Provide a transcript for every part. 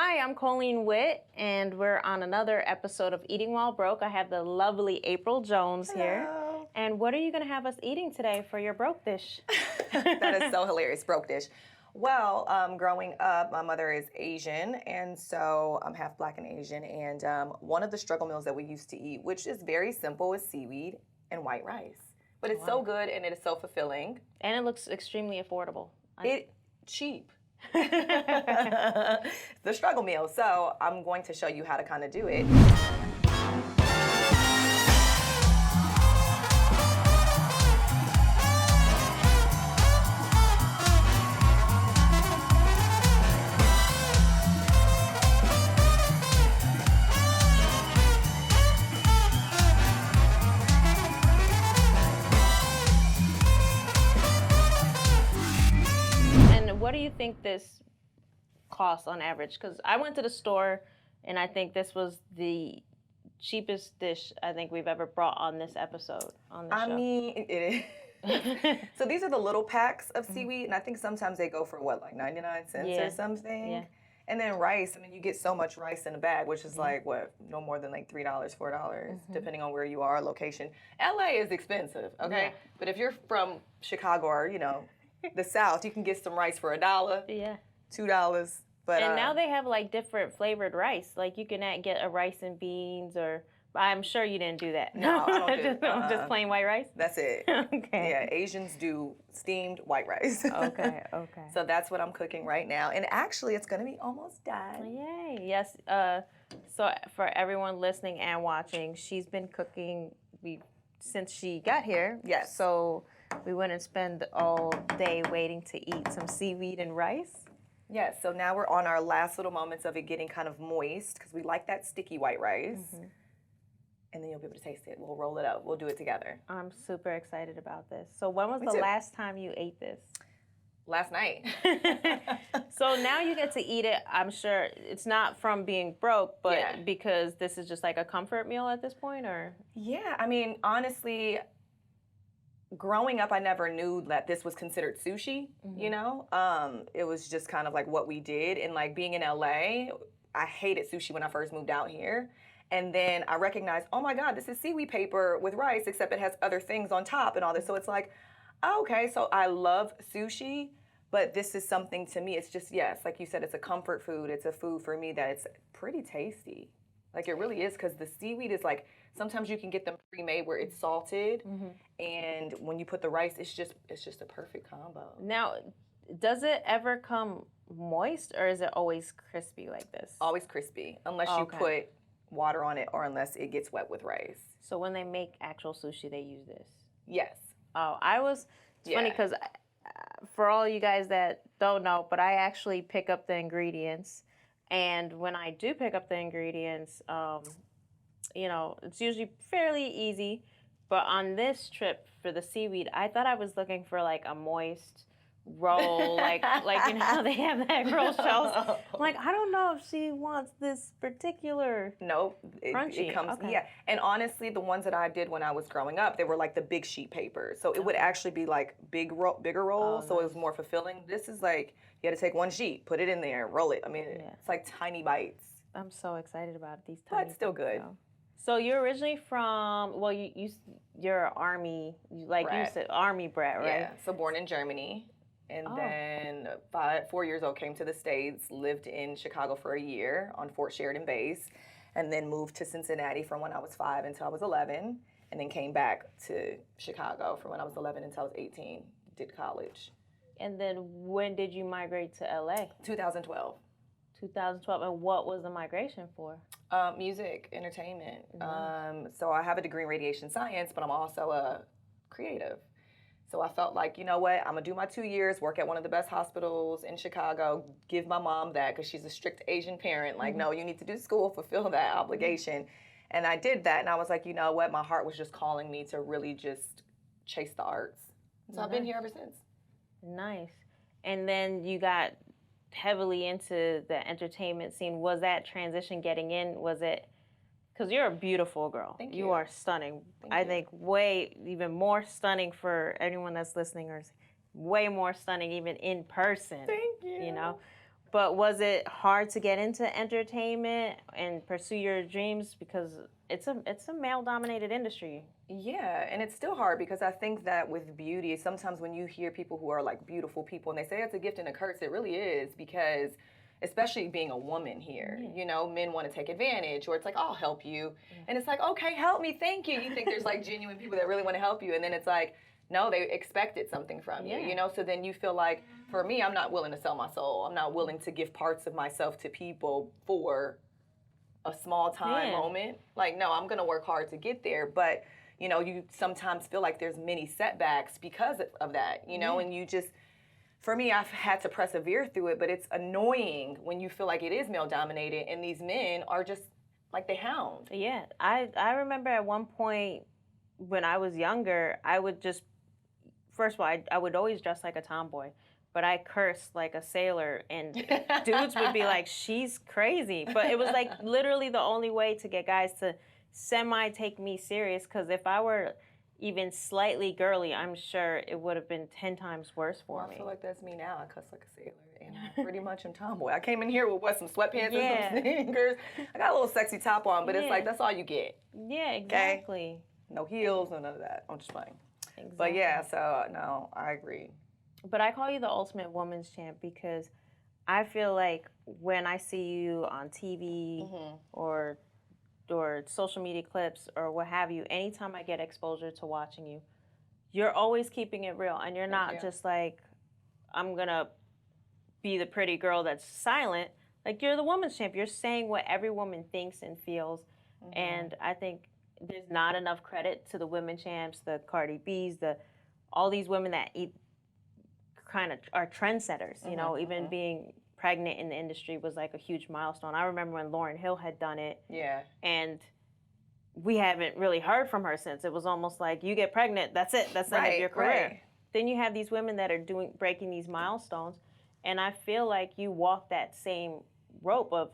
Hi, I'm Colleen Witt, and we're on another episode of Eating While Broke. I have the lovely Apryl Jones here. And what are you going to have us eating today for your broke dish? That is so hilarious, broke dish. Well, growing up, my mother is Asian, and so I'm half Black and Asian. And one of the struggle meals that we used to eat, which is very simple, is seaweed and white rice. But it's so good and it is so fulfilling. And it looks extremely affordable. It's cheap. The struggle meal. So I'm going to show you how to kind of do it. What do you think this costs on average? Because I went to the store and I think this was the cheapest dish I think we've ever brought on this episode. I mean, it is. So these are the little packs of seaweed, and I think sometimes they go for what, like 99 cents or something? Yeah. And then rice, I mean, you get so much rice in a bag, which is like, what, no more than like $3, $4, depending on where you are, location. LA is expensive, okay? Yeah. But if you're from Chicago or, you know, the South, you can get some rice for $1, $2. But and now they have like different flavored rice. Like you can get a rice and beans, or I'm sure you didn't do that. No, I don't do just plain white rice. That's it. Okay. Yeah, Asians do steamed white rice. Okay. So that's what I'm cooking right now, and actually, it's gonna be almost done. Yay! Yes. So for everyone listening and watching, she's been cooking since she got here. Yes. So we wouldn't spend all day waiting to eat some seaweed and rice. Yes, so now we're on our last little moments of it getting kind of moist because we like that sticky white rice. And then you'll be able to taste it. We'll roll it up. We'll do it together. I'm super excited about this. So when was Me the too. last time you ate this? Last night. So now you get to eat it. I'm sure it's not from being broke, but because this is just like a comfort meal at this point, or? Yeah, I mean, honestly, growing up, I never knew that this was considered sushi, you know? It was just kind of like what we did. And like being in LA, I hated sushi when I first moved out here. And then I recognized, oh my God, this is seaweed paper with rice, except it has other things on top and all this. So it's like, oh, okay, so I love sushi, but this is something to me. It's just, yes, like you said, it's a comfort food. It's a food for me that it's pretty tasty. Like it really is, because the seaweed is like, sometimes you can get them pre-made where it's salted, and when you put the rice, it's just a perfect combo. Now, does it ever come moist, or is it always crispy like this? Always crispy, unless you put water on it or unless it gets wet with rice. So when they make actual sushi, they use this? Yes. Oh, it's funny because for all you guys that don't know, but I actually pick up the ingredients. And when I do pick up the ingredients, you know, it's usually fairly easy. But on this trip for the seaweed, I thought I was looking for like a moist roll, like you know how they have the egg roll shells. I'm like, I don't know if she wants this particular. Nope, crunchy. It comes. Yeah, and honestly, the ones that I did when I was growing up, they were like the big sheet paper, so it would actually be like bigger rolls, so it was more fulfilling. This is like you had to take one sheet, put it in there, roll it. I mean, it's like tiny bites. I'm so excited about these tiny. But still good. So you're originally from, well, you're Army, like brat. You said, Army brat, right? Yeah, so born in Germany. And then 4 years old, came to the States, lived in Chicago for a year on Fort Sheridan Base, and then moved to Cincinnati from when I was 5 until I was 11, and then came back to Chicago from when I was 11 until I was 18, did college. And then when did you migrate to LA? 2012. 2012, and what was the migration for? Music, entertainment. So I have a degree in radiation science, but I'm also a creative. So I felt like, you know what, I'm going to do my 2 years, work at one of the best hospitals in Chicago, give my mom that, because she's a strict Asian parent. Like, no, you need to do school, fulfill that obligation. And I did that, and I was like, you know what, my heart was just calling me to really just chase the arts. So I've been here ever since. Nice. And then you got heavily into the entertainment scene. Was that transition getting in, was it Because you're a beautiful girl. Thank you. You are stunning. I think even more stunning for anyone that's listening, or way more stunning even in person. Thank you. You know? But was it hard to get into entertainment and pursue your dreams because it's a male dominated industry? Yeah, and it's still hard because I think that with beauty, sometimes when you hear people who are like beautiful people and they say it's a gift and a curse, it really is because especially being a woman here, you know, men want to take advantage or it's like, I'll help you. And it's like, okay, help me, thank you. You think there's like genuine people that really want to help you. And then it's like, no, they expected something from you, you know? So then you feel like, for me, I'm not willing to sell my soul. I'm not willing to give parts of myself to people for a small time moment. Like, no, I'm going to work hard to get there. But, you know, you sometimes feel like there's many setbacks because of that, you know, and you just, for me, I've had to persevere through it, but it's annoying when you feel like it is male dominated and these men are just like they hound. Yeah, I remember at one point when I was younger, I would just, first of all, I would always dress like a tomboy, but I cursed like a sailor, and dudes would be like, she's crazy. But it was like literally the only way to get guys to semi take me serious, because if I were even slightly girly, I'm sure it would have been 10 times worse for me. I feel like that's me now. I cuss like a sailor, and I pretty much am tomboy. I came in here with some sweatpants and some sneakers. I got a little sexy top on, but it's like, that's all you get. Yeah, exactly. Okay? No heels, no none of that. I'm just playing. Exactly. But yeah, so no, I agree. But I call you the ultimate woman's champ because I feel like when I see you on TV or social media clips or what have you, anytime I get exposure to watching you, you're always keeping it real, and you're not just like, I'm gonna be the pretty girl that's silent. Like, you're the woman's champ. You're saying what every woman thinks and feels, and I think there's not enough credit to the women champs, the Cardi B's, all these women that kind of are trendsetters. You know, even being pregnant in the industry was like a huge milestone. I remember when Lauryn Hill had done it. Yeah. And we haven't really heard from her since. It was almost like, you get pregnant, that's it. That's the end of your career. Right. Then you have these women that are breaking these milestones. And I feel like you walk that same rope of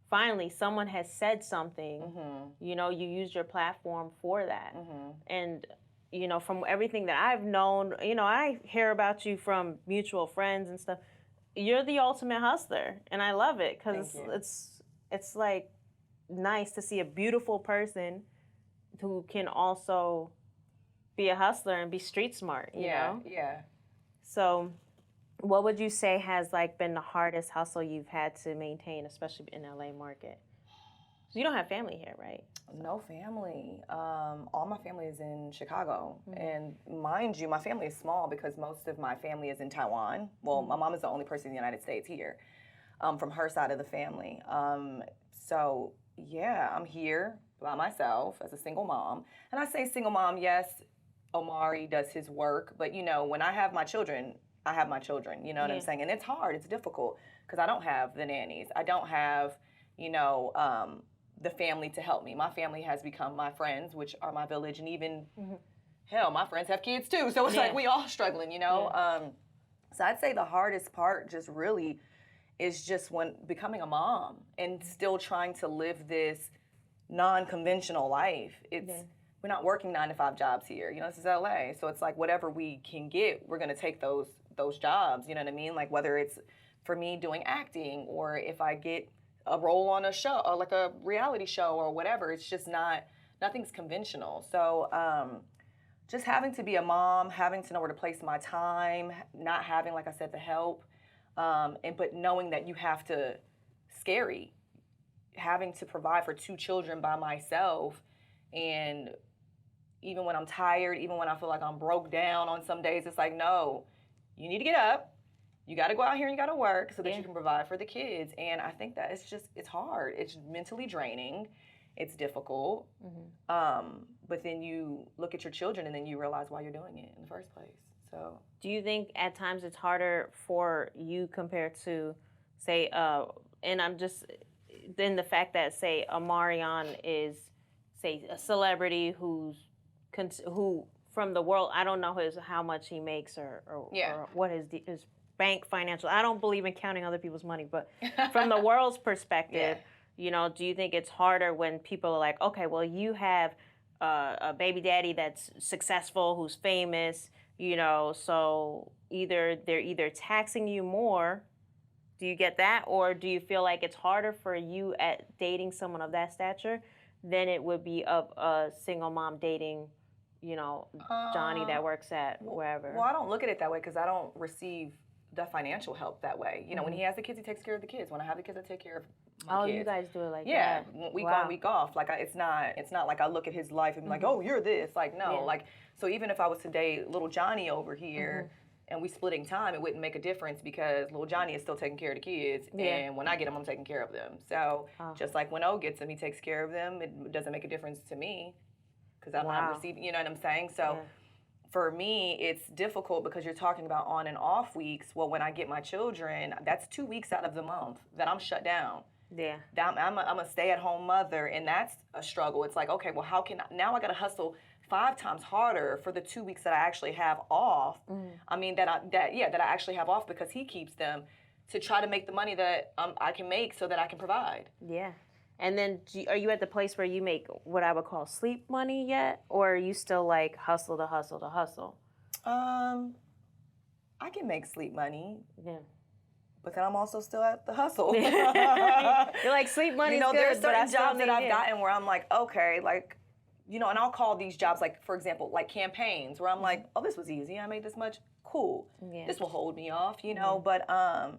finally someone has said something. You know, you used your platform for that. And you know, from everything that I've known, you know, I hear about you from mutual friends and stuff. You're the ultimate hustler, and I love it because it's like nice to see a beautiful person who can also be a hustler and be street smart. You know? Yeah. So, what would you say has like been the hardest hustle you've had to maintain, especially in LA market? You don't have family here, right? No family. All my family is in Chicago. And mind you, my family is small because most of my family is in Taiwan. Well, my mom is the only person in the United States here from her side of the family. So, yeah, I'm here by myself as a single mom. And I say single mom, yes, Omari does his work. But, you know, when I have my children, I have my children. You know what I'm saying? And it's hard. It's difficult because I don't have the nannies. I don't have, you know, the family to help me. My family has become my friends, which are my village, and even hell, my friends have kids too. So it's like we all struggling, you know. So I'd say the hardest part just really is just when becoming a mom and still trying to live this non-conventional life. It's we're not working 9-to-5 jobs here. You know, this is LA, so it's like whatever we can get, we're gonna take those jobs. You know what I mean? Like whether it's for me doing acting or if I get a role on a show or like a reality show or whatever. It's just nothing's conventional. So just having to be a mom, having to know where to place my time, not having, like I said, the help, but knowing that you have to, scary, having to provide for 2 children by myself. And even when I'm tired, even when I feel like I'm broke down on some days, it's like, no, you need to get up. You got to go out here and you got to work so that you can provide for the kids. And I think that it's hard. It's mentally draining. It's difficult. But then you look at your children and then you realize why you're doing it in the first place. So, do you think at times it's harder for you compared to, say, and I'm just, then the fact that, say, Omarion is, say, a celebrity who from the world, I don't know how much he makes or what his bank financial. I don't believe in counting other people's money, but from the world's perspective, you know, do you think it's harder when people are like, okay, well, you have a baby daddy that's successful, who's famous, you know, so they're either taxing you more. Do you get that? Or do you feel like it's harder for you at dating someone of that stature than it would be of a single mom dating, you know, Johnny that works at wherever? Well, I don't look at it that way because I don't receive the financial help that way. You know, when he has the kids, he takes care of the kids. When I have the kids, I take care of my kids. You guys do it like that? Yeah, week on, week off. Like, it's not like I look at his life and be like, oh, you're this. Like, no. Like, so even if I was to date little Johnny over here, and we splitting time, it wouldn't make a difference because little Johnny is still taking care of the kids, and when I get them, I'm taking care of them. So just like when O gets them, he takes care of them. It doesn't make a difference to me because I'm not receiving. You know what I'm saying? So for me, it's difficult because you're talking about on and off weeks. Well, when I get my children, that's 2 weeks out of the month that I'm shut down. Yeah. I'm a stay-at-home mother, and that's a struggle. It's like, okay, well, how can now I got to hustle 5 times harder for the 2 weeks that I actually have off. I mean, that I actually have off because he keeps them to try to make the money that I can make so that I can provide. Yeah. And then are you at the place where you make what I would call sleep money yet? Or are you still like hustle to hustle to hustle? I can make sleep money. Yeah. But then I'm also still at the hustle. You're like, sleep money, good, there's certain jobs that I've gotten where I'm like, okay, like, you know, and I'll call these jobs, like, for example, like campaigns, where I'm like, oh, this was easy. I made this much. Cool. Yeah. This will hold me off, you know. But I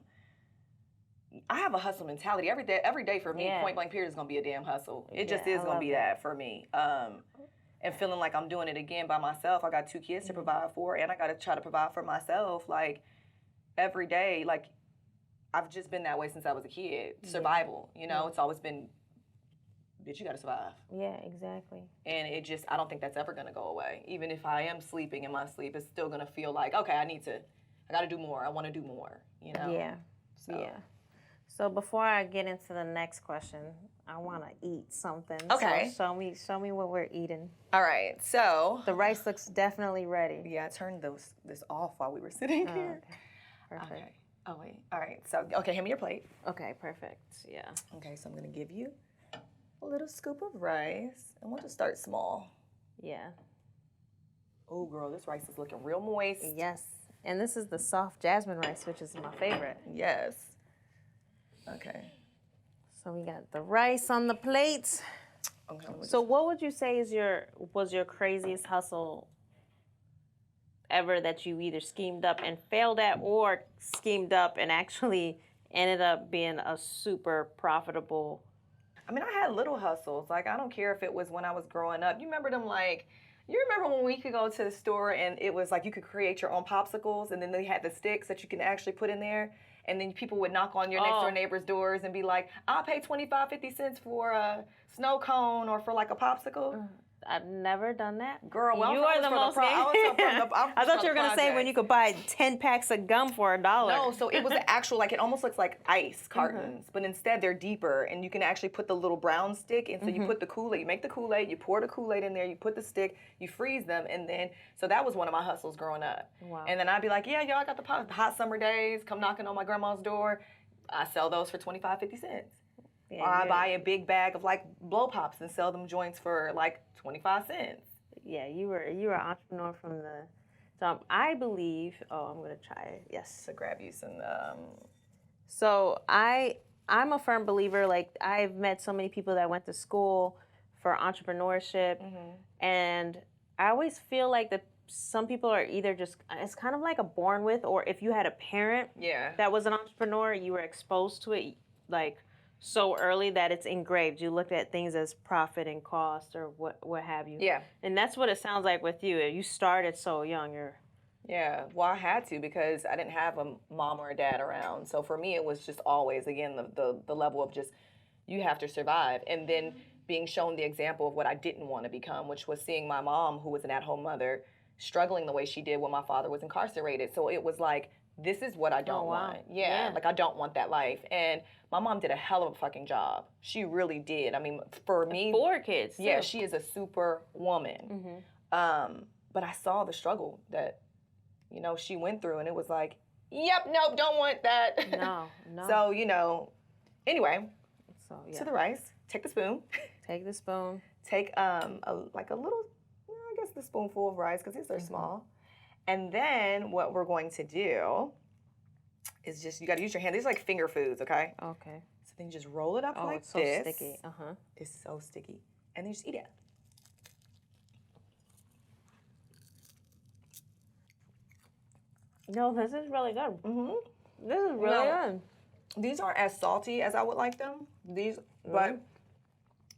have a hustle mentality. Every day for me, point blank period, is going to be a damn hustle. It just is going to be that for me. And feeling like I'm doing it again by myself. I got 2 kids to provide for, and I got to try to provide for myself. Like, every day, like, I've just been that way since I was a kid. Survival, you know. It's always been, bitch, you gotta survive. Yeah, exactly. And I don't think that's ever gonna go away. Even if I am sleeping in my sleep, it's still gonna feel like, okay, I gotta do more. I wanna do more, you know? Yeah. So before I get into the next question, I wanna eat something. Okay. So show me what we're eating. All right, so. The rice looks definitely ready. Yeah, I turned this off while we were sitting here. Okay. Perfect. Okay. Oh, wait. All right, so, okay, hand me your plate. Okay, perfect, yeah. Okay, so I'm gonna give you a little scoop of rice, and we'll just start small. Yeah. Oh, girl, this rice is looking real moist. Yes, and this is the soft jasmine rice, which is my favorite. Yes. Okay. So we got the rice on the plate. Okay. So what would you say was your craziest hustle ever that you either schemed up and failed at, or schemed up and actually ended up being a super profitable? I mean, I had little hustles. Like, I don't care if it was when I was growing up. You remember them, like, you remember when we could go to the store and it was like you could create your own popsicles, and then they had the sticks that you can actually put in there, and then people would knock on your next door neighbor's doors and be like, I'll pay 25, 50 cents for a snow cone or for like a popsicle. I've never done that. Girl, well, you are the most. I thought you were gonna say when you could buy 10 packs of gum for $1. No, so it was an actual, like, it almost looks like ice cartons, but instead they're deeper, and you can actually put the little brown stick, and so you put the Kool-Aid, you make the Kool-Aid, you pour the Kool-Aid in there, you put the stick, you freeze them, and then, so that was one of my hustles growing up. Wow. And then I'd be like, yeah, y'all, I got the hot summer days, come knocking on my grandma's door. I sell those for 25, 50 cents. Yeah, or I buy a big bag of, like, blow pops and sell them joints for, like, 25 cents. Yeah, you were an entrepreneur from the. So I believe. Oh, I'm gonna try it. Yes. To grab you some. So I'm a firm believer. Like, I've met so many people that went to school for entrepreneurship, and I always feel like that some people are either just, it's kind of like a born with, or if you had a parent that was an entrepreneur, you were exposed to it like so early that it's engraved. You looked at things as profit and cost, or what have you. Yeah. And that's what it sounds like with you. You started so young. Yeah, well, I had to because I didn't have a mom or a dad around. So for me, it was just always, again, the level of just, you have to survive. And then being shown the example of what I didn't want to become, which was seeing my mom, who was an at-home mother, struggling the way she did when my father was incarcerated. So it was like, this is what I don't want. Yeah, like, I don't want that life. And my mom did a hell of a fucking job. She really did. I mean, for me, 4 kids. Yeah, she is a super woman. But I saw the struggle that, you know, she went through, and it was like, yep, nope, don't want that. No. So, you know, anyway, to the rice, take the spoon. Take the spoon. Take a little, I guess, the spoonful of rice, because these are small. And then what we're going to do is just, you got to use your hand. These are like finger foods, okay? Okay. So then you just roll it up like it's so this. sticky. It's so sticky. And then you just eat it. No, this is really good. Mm-hmm. This is really good. These aren't as salty as I would like them. But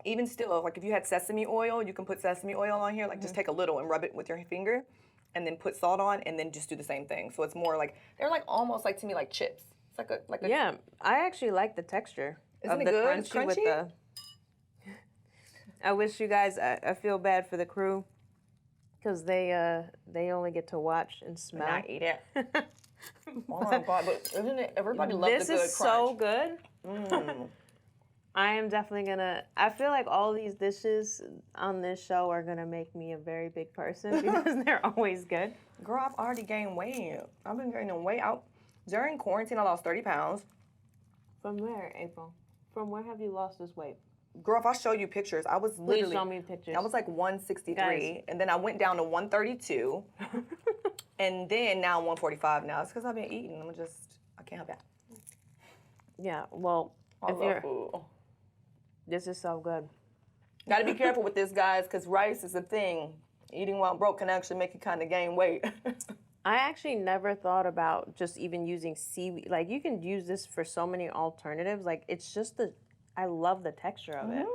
even still, like if you had sesame oil, you can put sesame oil on here. Like just take a little and rub it with your finger, and then put salt on, and then just do the same thing. So it's more like, they're like almost like, to me, like chips. It's like a Yeah, I actually like the texture. Isn't of it the good? Crunchy with Crunchy? the. I wish you guys. I feel bad for the crew, because they only get to watch and smell. not eat it. Oh my God! But isn't it? Everybody loves the good This is crunch. so good. I am definitely gonna. I feel like all these dishes on this show are gonna make me a very big person because they're always good. Girl, I've already gained weight. I've been gaining weight out. During quarantine, I lost 30 pounds. From where, April? From where have you lost this weight? Girl, if I show you pictures, I was Please literally. show me pictures. I was like 163, Guys. and then I went down to 132, and then now I'm 145 now. It's because I've been eating. I can't help it. Yeah, well, I love food. This is so good. Got to be careful with this, guys, because rice is a thing. Eating while broke can actually make you kind of gain weight. I actually never thought about just even using seaweed. Like, you can use this for so many alternatives. Like, it's just I love the texture of it.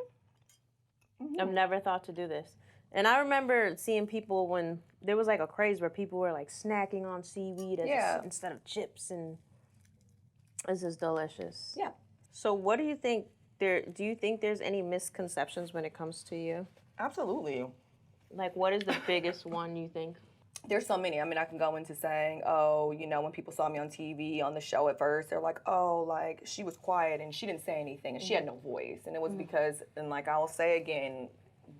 I've never thought to do this. And I remember seeing people when there was like a craze where people were like snacking on seaweed instead of chips, and this is delicious. Yeah. So what do you think do you think there's any misconceptions when it comes to you? Absolutely. Like, what is the biggest one you think? There's so many. I mean, I can go into saying, oh, you know, when people saw me on TV, on the show at first, they're like, oh, like, she was quiet and she didn't say anything and she had no voice. And it was because, and like I will say again,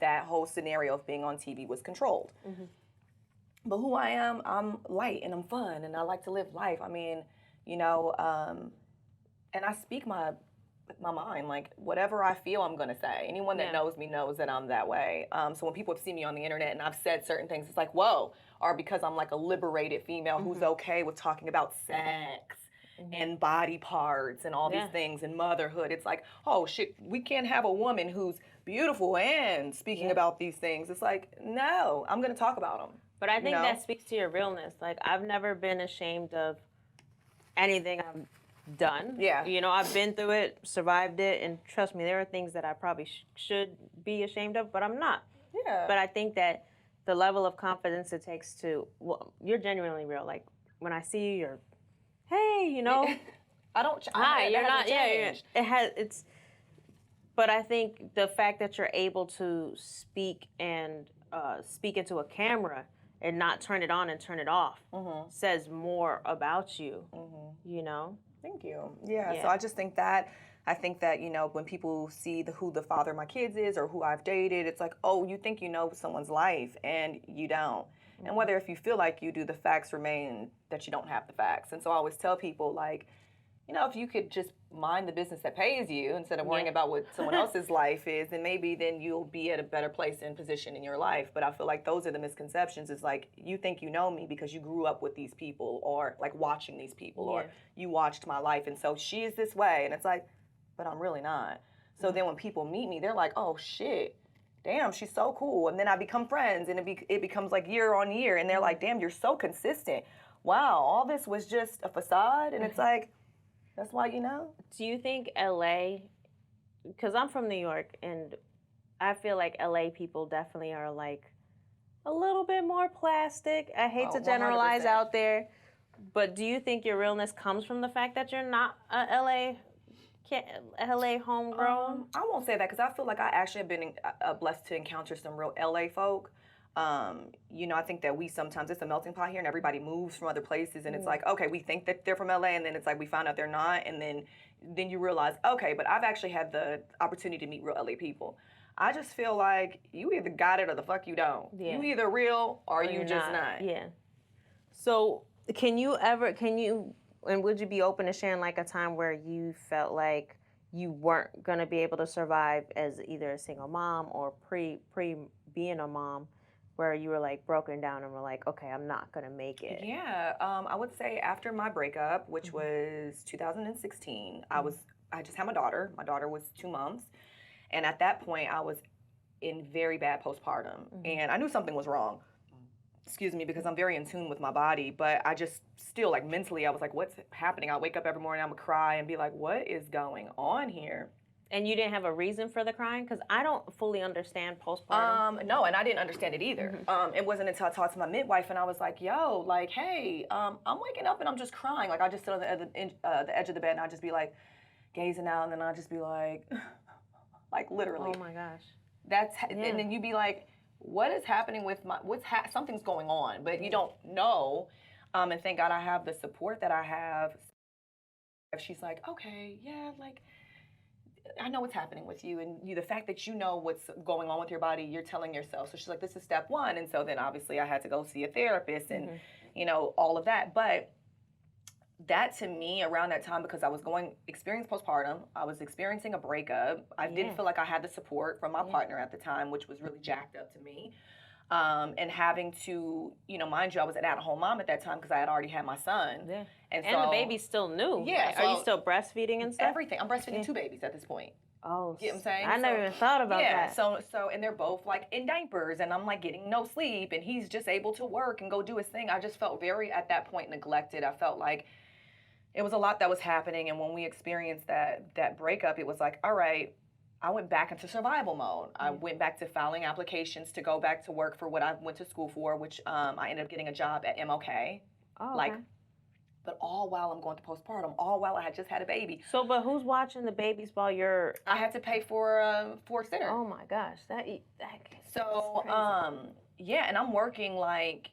that whole scenario of being on TV was controlled. But who I am, I'm light and I'm fun and I like to live life. I mean, you know, and I speak my mind. Like, whatever I feel, I'm gonna say. Anyone that knows me knows that I'm that way. So when people see me on the internet and I've said certain things, it's like, whoa. Or because I'm like a liberated female who's okay with talking about sex and body parts and all these things and motherhood. It's like, oh shit, we can't have a woman who's beautiful and speaking about these things. It's like, no, I'm gonna talk about them. But I think that speaks to your realness. Like, I've never been ashamed of anything I've done. Yeah. You know, I've been through it, survived it, and trust me, there are things that I probably should be ashamed of, but I'm not. Yeah. But I think that the level of confidence it takes to, well, you're genuinely real. Like, when I see you, you're, hey, you know. Hi, you're not, it's, but I think the fact that you're able to speak and speak into a camera and not turn it on and turn it off says more about you, you know? Thank you. Yeah, so I just think that, you know, when people see who the father of my kids is or who I've dated, it's like, oh, you think you know someone's life and you don't. And whether if you feel like you do, the facts remain that you don't have the facts. And so I always tell people, like, you know, if you could just mind the business that pays you instead of worrying about what someone else's life is, then maybe then you'll be at a better place and position in your life. But I feel like those are the misconceptions. It's like, you think you know me because you grew up with these people or like watching these people or you watched my life. And so she is this way. And it's like, but I'm really not. So then when people meet me, they're like, oh shit, damn, she's so cool. And then I become friends and it becomes like year on year. And they're like, damn, you're so consistent. Wow, all this was just a facade. And it's like, that's why, you know. Do you think LA, because I'm from New York, and I feel like LA people definitely are like a little bit more plastic. I hate to generalize 100%. out there, but do you think your realness comes from the fact that you're not a LA homegrown? I won't say that because I feel like I actually have been blessed to encounter some real LA folk. You know, I think that we sometimes, it's a melting pot here and everybody moves from other places and it's like, okay, we think that they're from LA and then it's like we find out they're not and then you realize, okay, but I've actually had the opportunity to meet real LA people. I just feel like you either got it or the fuck you don't. Yeah. You either real or you just not. Yeah. So and would you be open to sharing like a time where you felt like you weren't gonna be able to survive as either a single mom or pre being a mom, where you were like broken down and were like, okay, I'm not gonna make it? Yeah, I would say after my breakup, which was 2016, I just had my daughter. My daughter was 2 months, and at that point, I was in very bad postpartum, and I knew something was wrong. Excuse me, because I'm very in tune with my body, but I just still like mentally, I was like, what's happening? I wake up every morning, I'm gonna cry and be like, what is going on here? And you didn't have a reason for the crying? Because I don't fully understand postpartum. No, and I didn't understand it either. It wasn't until I talked to my midwife and I was like, yo, like, hey, I'm waking up and I'm just crying. Like, I just sit on the edge of the bed and I'd just be like gazing out, and then I'd just be like, like literally. Oh my gosh. And then you'd be like, what is happening with something's going on, but you don't know. And thank God I have the support that I have. She's like, okay, yeah, like, I know what's happening with you, and the fact that you know what's going on with your body, you're telling yourself. So she's like, this is step one. And so then obviously I had to go see a therapist and, all of that. But that to me around that time, because I was experiencing postpartum, I was experiencing a breakup. I didn't feel like I had the support from my partner at the time, which was really jacked up to me. And having to, mind you, I was an at-home mom at that time because I had already had my son. Yeah. And the baby's still new. Yeah. Right? Are you still breastfeeding and stuff? Everything. I'm breastfeeding 2 babies at this point. Oh, you know what I'm saying? I never even thought about that. Yeah, so and they're both like in diapers, and I'm like getting no sleep, and he's just able to work and go do his thing. I just felt very, at that point, neglected. I felt like it was a lot that was happening, and when we experienced that breakup, it was like, all right, I went back into survival mode. I went back to filing applications to go back to work for what I went to school for, which I ended up getting a job at MLK. Oh, okay. But all while I'm going through postpartum, all while I had just had a baby. So, but who's watching the babies while you're? I had to pay for a sitter. Oh my gosh, that so yeah, and I'm working like,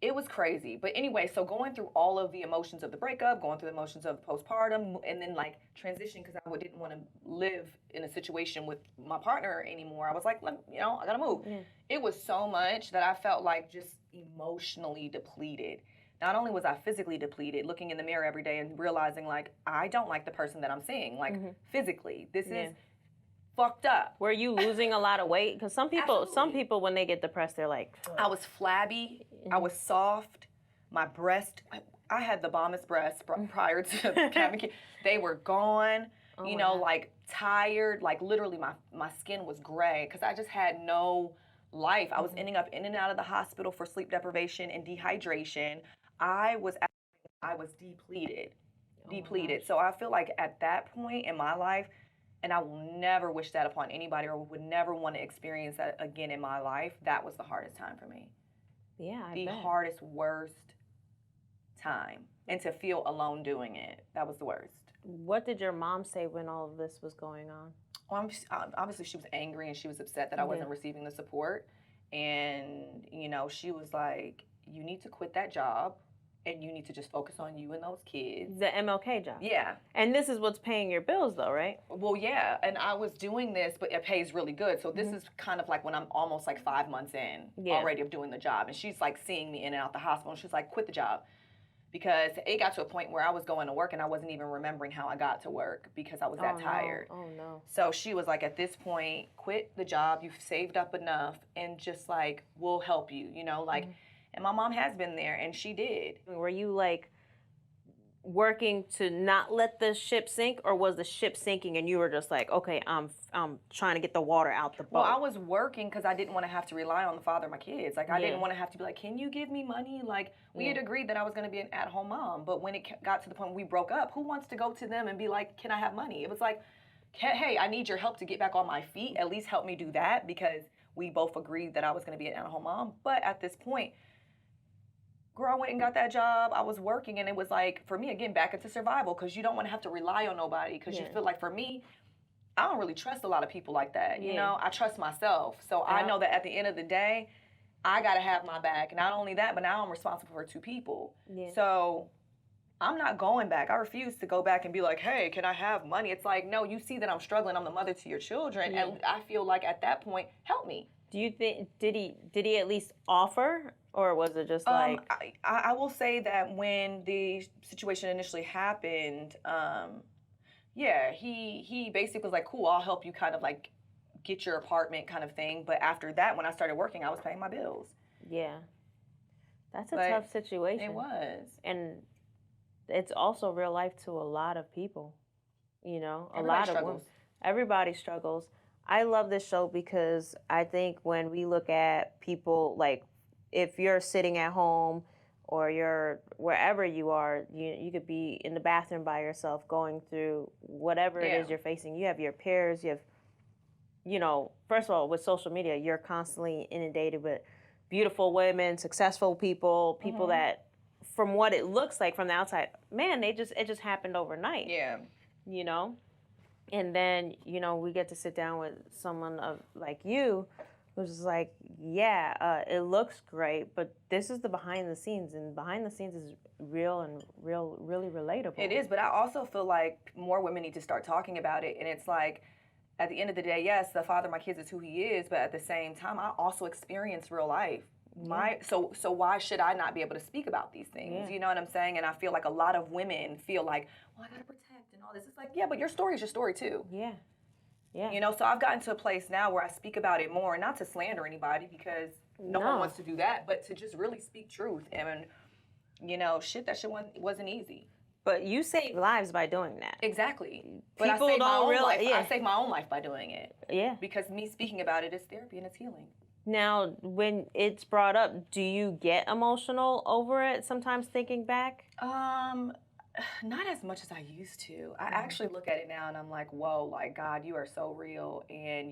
it was crazy. But anyway, so going through all of the emotions of the breakup, going through the emotions of postpartum, and then like transition, because I didn't want to live in a situation with my partner anymore. I was like, I gotta move. Yeah. It was so much that I felt like just emotionally depleted. Not only was I physically depleted, looking in the mirror every day and realizing like, I don't like the person that I'm seeing, like physically. This is fucked up. Were you losing a lot of weight? Because some people when they get depressed, they're like, I was flabby. I was soft. My breast, I had the bombest breasts prior to having kids. They were gone. Like tired. Like literally, my skin was gray because I just had no life. I was ending up in and out of the hospital for sleep deprivation and dehydration. I was depleted. So I feel like at that point in my life, and I will never wish that upon anybody, or would never want to experience that again in my life, that was the hardest time for me. Yeah, the hardest, worst time. And to feel alone doing it, that was the worst. What did your mom say when all of this was going on? Well, obviously she was angry and she was upset that I wasn't receiving the support. And, she was like, you need to quit that job and you need to just focus on you and those kids. The MLK job? Yeah. And this is what's paying your bills though, right? Well, yeah. And I was doing this, but it pays really good. So this is kind of like when I'm almost like 5 months in already of doing the job. And she's like seeing me in and out the hospital. And she's like, quit the job. Because it got to a point where I was going to work and I wasn't even remembering how I got to work because I was that tired. Oh, no. So she was like, at this point, quit the job. You've saved up enough and just like, we'll help you, and my mom has been there and she did. Were you like working to not let the ship sink, or was the ship sinking and you were just like, okay, I'm trying to get the water out the boat? Well, I was working because I didn't want to have to rely on the father of my kids. Like, I didn't want to have to be like, can you give me money? Like, we had agreed that I was going to be an at-home mom. But when it got to the point where we broke up, who wants to go to them and be like, can I have money? It was like, hey, I need your help to get back on my feet. At least help me do that, because we both agreed that I was going to be an at-home mom. But at this point, girl, I went and got that job. I was working, and it was like, for me, again, back into survival, because you don't want to have to rely on nobody, because you feel like, for me, I don't really trust a lot of people like that. You know, I trust myself. So I know that at the end of the day, I got to have my back. Not only that, but now I'm responsible for 2 people. Yeah. So I'm not going back. I refuse to go back and be like, hey, can I have money? It's like, no, you see that I'm struggling. I'm the mother to your children. And I feel like at that point, help me. Do you think, did he at least offer? Or was it just like... I will say that when the situation initially happened, he basically was like, cool, I'll help you kind of like get your apartment kind of thing. But after that, when I started working, I was paying my bills. Yeah. That's a tough situation. It was. And it's also real life to a lot of people. You know, Everybody struggles. Everybody struggles. I love this show because I think when we look at people, like if you're sitting at home or you're wherever you are, you could be in the bathroom by yourself going through whatever it is you're facing. You have your peers, you have, you know, first of all, with social media, you're constantly inundated with beautiful women, successful people, people that, from what it looks like from the outside, man, it just happened overnight. Yeah. You know? And then, you know, we get to sit down with someone like you who's just like, it looks great, but this is the behind the scenes, and behind the scenes is really relatable. It is, but I also feel like more women need to start talking about it. And it's like, at the end of the day, yes, the father of my kids is who he is, but at the same time, I also experience real life. So why should I not be able to speak about these things? You know what I'm saying? And I feel like a lot of women feel like, well, I gotta protect and all this. It's like, yeah, but your story is your story too. Yeah. Yeah. You know, so I've gotten to a place now where I speak about it more, not to slander anybody because no one wants to do that, but to just really speak truth. And, you know, that shit wasn't easy. But you save lives by doing that. Exactly. But People don't realize. I save my own life by doing it. Yeah. Because me speaking about it is therapy and it's healing. Now, when it's brought up, do you get emotional over it sometimes thinking back? Not as much as I used to. I actually look at it now and I'm like, whoa, like, God, you are so real. And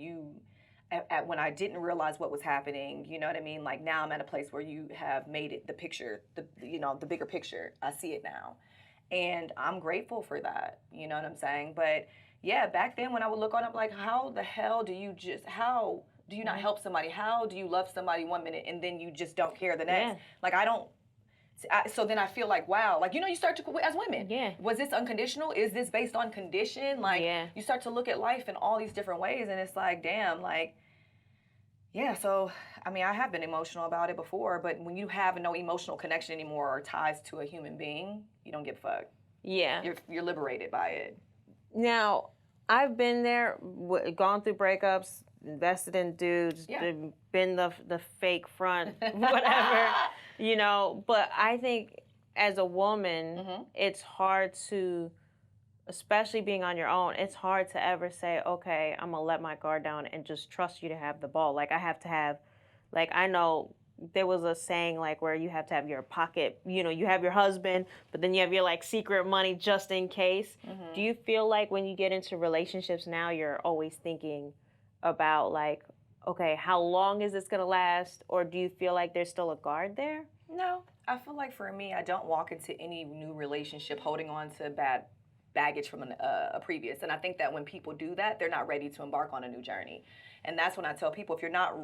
when I didn't realize what was happening, you know what I mean? Like, now I'm at a place where you have made it the picture, the bigger picture. I see it now. And I'm grateful for that. You know what I'm saying? But yeah, back then when I would look on, I'm like, how the hell do you not help somebody? How do you love somebody 1 minute and then you just don't care the next? Like, so then I feel like, wow, like, you know, you start to, as women, was this unconditional? Is this based on condition? Like, you start to look at life in all these different ways, and it's like, damn, like, yeah, so, I mean, I have been emotional about it before, but when you have no emotional connection anymore or ties to a human being, you don't give a fuck. Yeah. You're liberated by it. Now, I've been there, gone through breakups, invested in dudes, been the fake front, whatever, you know. But I think as a woman, it's hard to, especially being on your own, it's hard to ever say, okay, I'm gonna let my guard down and just trust you to have the ball. Like, I have to have, like, I know there was a saying, like, where you have to have your pocket, you know, you have your husband, but then you have your, like, secret money just in case. Do you feel like when you get into relationships now, you're always thinking about, like, okay, how long is this gonna last? Or do you feel like there's still a guard there? No, I feel like for me, I don't walk into any new relationship holding on to bad baggage from a previous. And I think that when people do that, they're not ready to embark on a new journey. And that's when I tell people,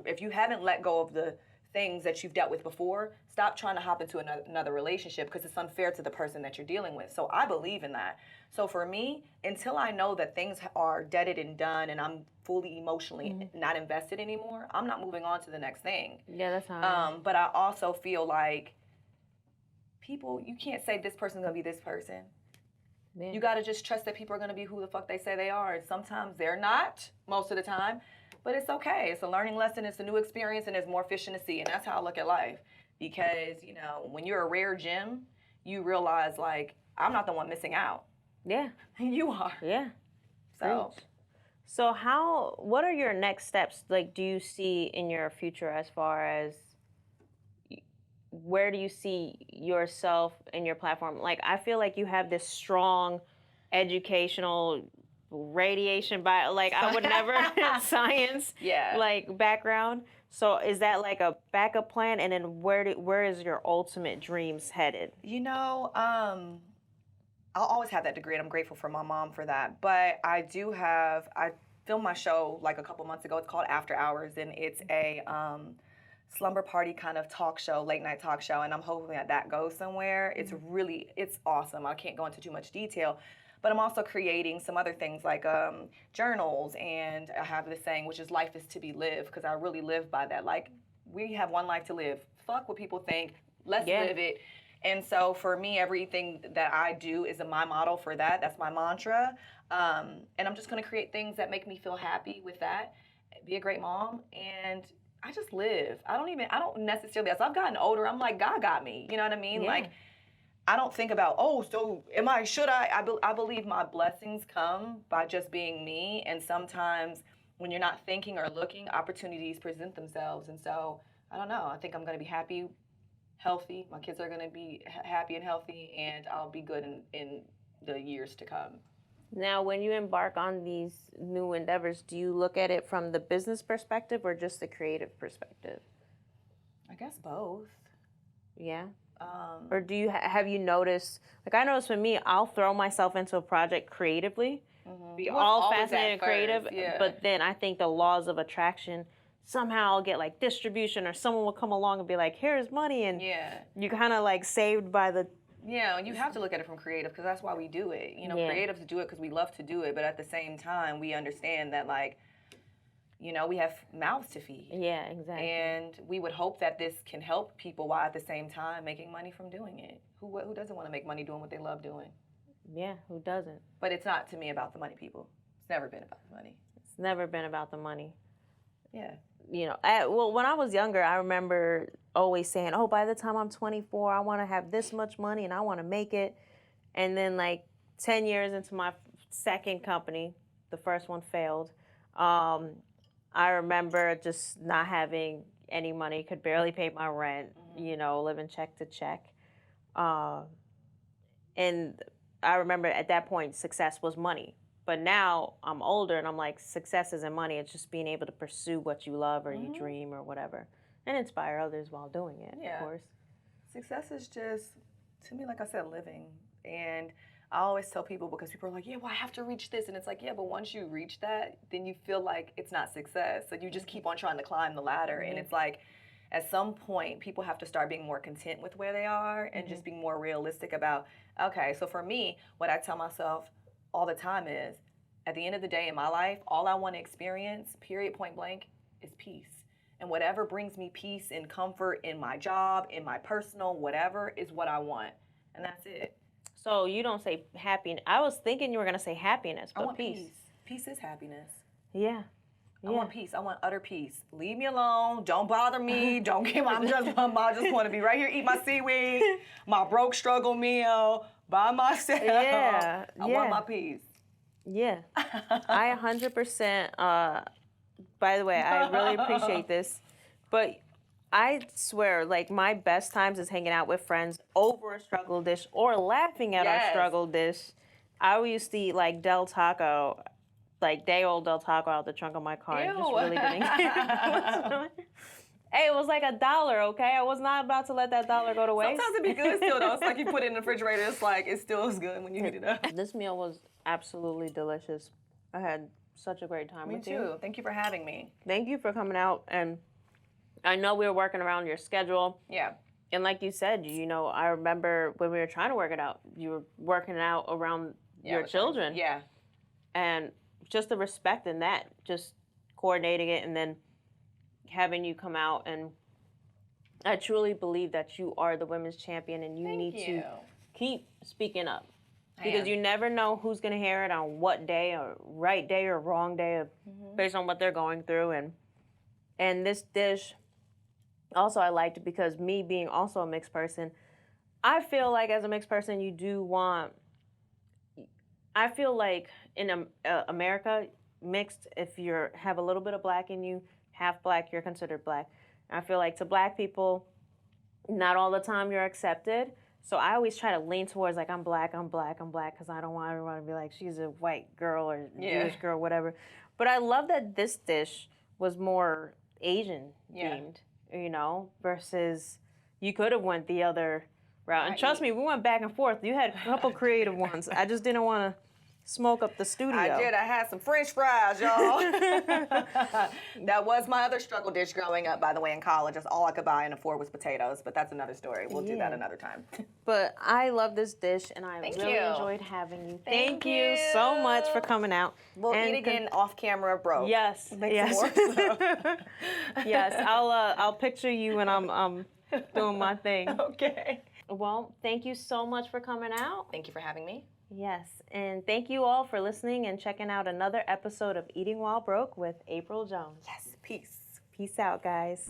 if you haven't let go of the things that you've dealt with before, stop trying to hop into another relationship because it's unfair to the person that you're dealing with. So I believe in that. So for me, until I know that things are deaded and done and I'm fully emotionally not invested anymore, I'm not moving on to the next thing. Yeah, that's how but I also feel like people, you can't say this person's going to be this person. Yeah. You got to just trust that people are going to be who the fuck they say they are. And sometimes they're not, most of the time. But it's okay. It's a learning lesson. It's a new experience, and there's more fish in the sea. And that's how I look at life. Because, you know, when you're a rare gem, you realize, like, I'm not the one missing out. Yeah. You are. Yeah. So what are your next steps? Like, do you see in your future as far as where do you see yourself and your platform? Like, I feel like you have this strong educational radiation I would never science like background. So is that like a backup plan? And then where is your ultimate dreams headed? You know, I'll always have that degree, and I'm grateful for my mom for that. But I filmed my show like a couple months ago. It's called After Hours, and it's a slumber party kind of talk show, late night talk show, and I'm hoping that goes somewhere. It's awesome. I can't go into too much detail, but I'm also creating some other things like journals, and I have this saying, which is life is to be lived, because I really live by that. Like, we have one life to live. Fuck what people think. Let's live it. And so for me, everything that I do is my model for that. That's my mantra. And I'm just going to create things that make me feel happy with that. be a great mom, and I just live. I don't necessarily, as I've gotten older, I'm like, God got me. You know what I mean? Yeah. Like, I don't think about, oh, so should I? I believe my blessings come by just being me. And sometimes when you're not thinking or looking, opportunities present themselves. And so, I don't know. I think I'm going to be happy, healthy. My kids are going to be happy and healthy, and I'll be good in the years to come. Now, when you embark on these new endeavors, do you look at it from the business perspective or just the creative perspective? I guess both. Yeah. Or do you have you noticed? Like I noticed for me, I'll throw myself into a project creatively, be all fascinated and creative, but then I think the laws of attraction somehow I'll get like distribution, or someone will come along and be like, "Here's money," and you kind of like saved by the. Yeah, you have to look at it from creative, because that's why we do it. You know, creatives do it because we love to do it, but at the same time, we understand that, like, you know, we have mouths to feed. Yeah, exactly. And we would hope that this can help people while at the same time making money from doing it. Who doesn't want to make money doing what they love doing? Yeah, who doesn't? But it's not, to me, about the money, people. It's never been about the money. It's never been about the money. Yeah. You know, well, when I was younger, I remember always saying, oh, by the time I'm 24, I want to have this much money and I want to make it. And then like 10 years into my second company, the first one failed. I remember just not having any money, could barely pay my rent, you know, living check to check. And I remember at that point, success was money. But now I'm older and I'm like, success isn't money. It's just being able to pursue what you love or you dream or whatever, and inspire others while doing it, of course. Success is just, to me, like I said, living. And I always tell people, because people are like, yeah, well, I have to reach this. And it's like, yeah, but once you reach that, then you feel like it's not success. So you just keep on trying to climb the ladder. And it's like, at some point, people have to start being more content with where they are and just being more realistic about, okay, so for me, what I tell myself all the time is, at the end of the day in my life, all I want to experience, period, point blank, is peace. And whatever brings me peace and comfort in my job, in my personal, whatever, is what I want. And that's it. So you don't say happiness. I was thinking you were going to say happiness, but I want peace. Peace is happiness. Yeah. I want peace. I want utter peace. Leave me alone. Don't bother me. Don't give I just want to be right here, eat my seaweed, my broke struggle meal by myself. Yeah. I want my peace. Yeah. I 100%, by the way, I really appreciate this, but I swear, like, my best times is hanging out with friends over a struggle dish or laughing at our struggle dish. I used to eat, like, Del Taco, like, day-old Del Taco out the trunk of my car. Ew. Just really didn't Hey, it was like $1, okay? I was not about to let that dollar go to waste. Sometimes it be good still, though. It's like you put it in the refrigerator, it's like, it still is good when you heat it up. This meal was absolutely delicious. I had such a great time with you. Me too. Thank you for having me. Thank you for coming out, and I know we were working around your schedule. Yeah. And like you said, you know, I remember when we were trying to work it out, you were working it out around your children. Yeah. And just the respect in that, just coordinating it and then having you come out. And I truly believe that you are the women's champion, and you need to keep speaking up. Because you never know who's going to hear it on what day, or right day or wrong day, based on what they're going through. And this dish, also I liked it because me being also a mixed person, I feel like as a mixed person, you do want, I feel like in America, mixed, if you have a little bit of black in you, half black, you're considered black. I feel like to black people, not all the time you're accepted. So I always try to lean towards, like, I'm black, because I don't want everyone to be like, she's a white girl or Jewish girl, whatever. But I love that this dish was more Asian themed, you know, versus you could have went the other route. And trust me, we went back and forth. You had a couple creative ones. I just didn't want to smoke up the studio. I did. I had some French fries, y'all. That was my other struggle dish growing up, by the way, in college. That's all I could buy and afford was potatoes, but that's another story. We'll do that another time. But I love this dish, and I really enjoyed having you. Thank you so much for coming out. We'll eat again off camera, bro. Yes. Yes. Yes. I'll picture you when I'm doing my thing. Okay. Well, thank you so much for coming out. Thank you for having me. Yes, and thank you all for listening and checking out another episode of Eating While Broke with Apryl Jones. Yes, peace. Peace out, guys.